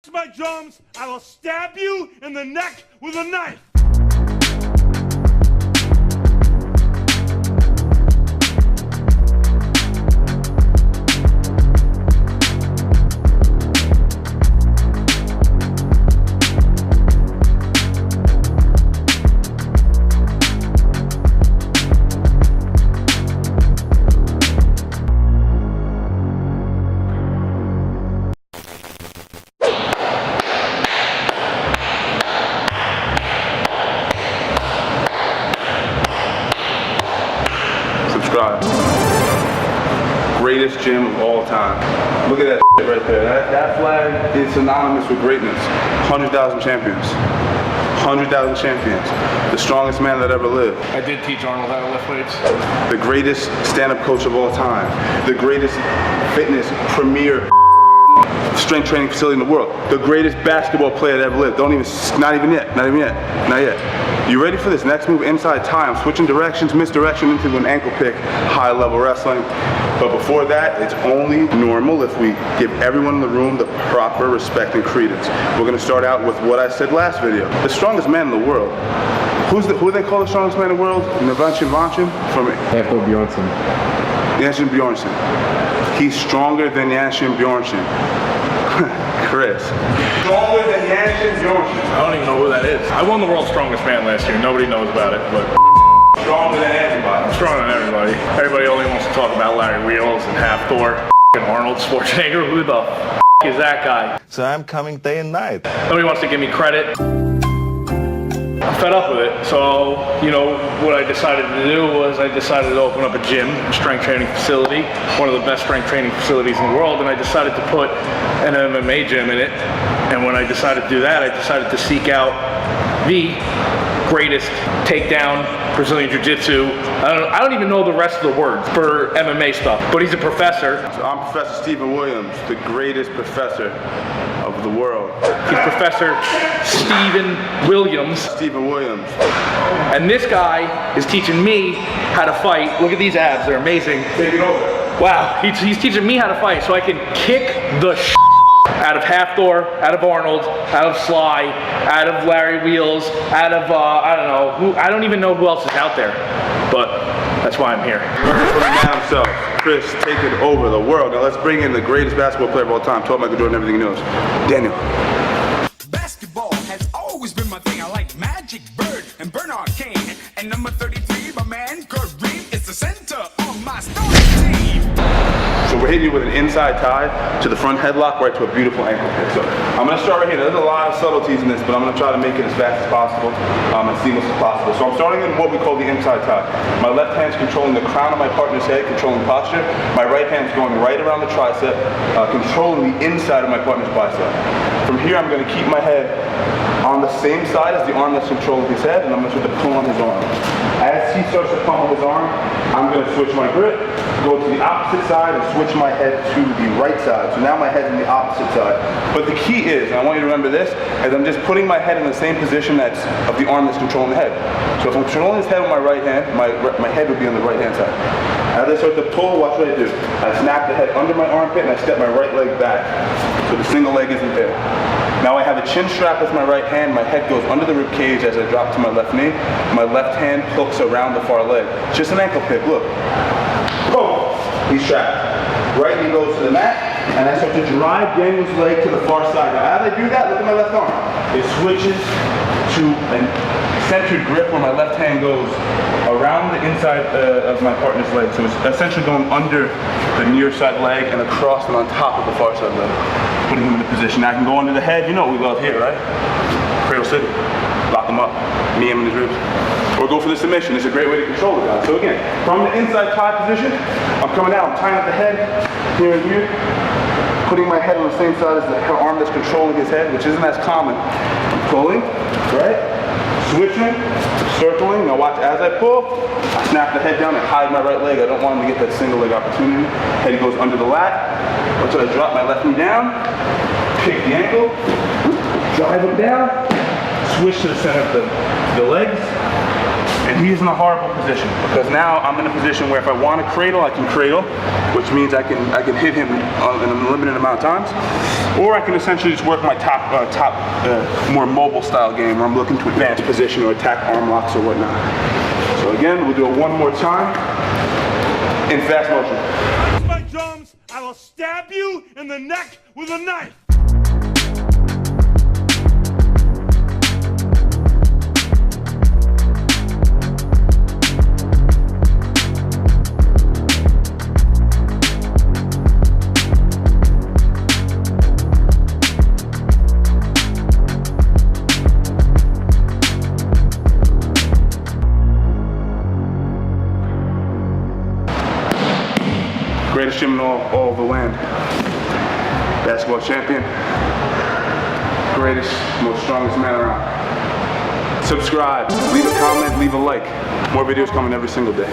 my drums, I will stab you in the neck with a knife. Greatest gym of all time. Look at that shit right there. That flag is synonymous with greatness. 100,000 champions. 100,000 champions. The strongest man that ever lived. I did teach Arnold how to lift weights. The greatest stand-up coach of all time. The greatest fitness premier strength training facility in the world. The greatest basketball player that ever lived. Not even yet. You ready for this next move? Inside tie. I'm switching directions, misdirection into an ankle pick, high level wrestling. But before that, it's only normal if we give everyone in the room the proper respect and credence. We're gonna start out with what I said last video. The strongest man in the world. Who do they call the strongest man in the world? Vanchin from After Bjornsson. Yanshin Bjornsson. He's stronger than Yanshin Bjornsson. Chris. Stronger than Yanshin Bjornsson. I don't even know who that is. I won the world's strongest man last year. Nobody knows about it, but stronger than everybody. I'm stronger than everybody. Everybody only wants to talk about Larry Wheels and Half Thor, Arnold Schwarzenegger. Who the is that guy? So I'm coming day and night. Nobody wants to give me credit. I'm fed up with it. So, you know, what I decided to do was I decided to open up a gym, a strength training facility, one of the best strength training facilities in the world, and I decided to put an MMA gym in it. And when I decided to do that, I decided to seek out the greatest takedown, Brazilian Jiu-Jitsu. I don't even know the rest of the words for MMA stuff, but he's a professor. So I'm Professor Stephen Williams, the greatest professor of the world. He's Professor Stephen Williams. Stephen Williams. And this guy is teaching me how to fight. Look at these abs, they're amazing. Take it over. Wow, he's teaching me how to fight so I can kick the out of Half Thor, out of Arnold, out of Sly, out of Larry Wheels, out of, I don't even know who else is out there, but that's why I'm here. Man himself, Chris, taking over the world. Now let's bring in the greatest basketball player of all time, taught Michael Jordan everything he knows, Daniel. Basketball has always been my thing. I like Magic, Bird, and Bernard King. And number 33, my man, Kareem, is the center of my starting team. So we're hitting you with an inside tie to the front headlock right to a beautiful ankle pick. So I'm gonna start right here. There's a lot of subtleties in this, but I'm gonna try to make it as fast as possible and seamless as possible. So I'm starting in what we call the inside tie. My left hand's controlling the crown of my partner's head, controlling posture. My right hand's going right around the tricep, controlling the inside of my partner's bicep. From here, I'm gonna keep my head on the same side as the arm that's controlling his head, and I'm gonna start to pull on his arm. As he starts to pummel his arm, I'm gonna switch my grip, go to the opposite side, and switch my head to the right side. So now my head's on the opposite side. But the key is, and I want you to remember this, is I'm just putting my head in the same position that's of the arm that's controlling the head. So if I'm controlling his head with my right hand, my head would be on the right hand side. As I start to pull, watch what I do. I snap the head under my armpit and I step my right leg back. So the single leg isn't there. Now I have a chin strap with my right hand. My head goes under the rib cage as I drop to my left knee. My left hand hooks around the far leg. It's just an ankle pick, look. Oh, he's strapped. Right knee goes to the mat, and I start to drive Daniel's leg to the far side. Now as I do that, look at my left arm. It switches to a centered grip where my left hand goes around the inside of my partner's leg. So it's essentially going under the near side leg and across and on top of the far side leg. Putting him in a position. Now I can go under the head. You know what we love here, right? Cradle City. Lock him up. Knee him in his ribs. Or go for the submission. It's a great way to control the guy. So again, from the inside tie position, I'm coming out. I'm tying up the head here and here. Putting my head on the same side as the arm that's controlling his head, which isn't as common. I'm pulling, right? Switching, circling. Now watch as I pull, I snap the head down and hide my right leg. I don't want him to get that single leg opportunity. Head goes under the lat. Until I drop my left knee down, pick the ankle, drive him down, switch to the center of the legs, And he's in a horrible position because now I'm in a position where if I want to cradle, I can cradle, which means I can hit him in a limited amount of times, or I can essentially just work my top more mobile style game where I'm looking to advance position or attack arm locks or whatnot. So again, we'll do it one more time in fast motion. My drums, I will stab you in the neck with a knife. Greatest gym in all of the land. Basketball champion. Greatest, most strongest man around. Subscribe, leave a comment, leave a like. More videos coming every single day.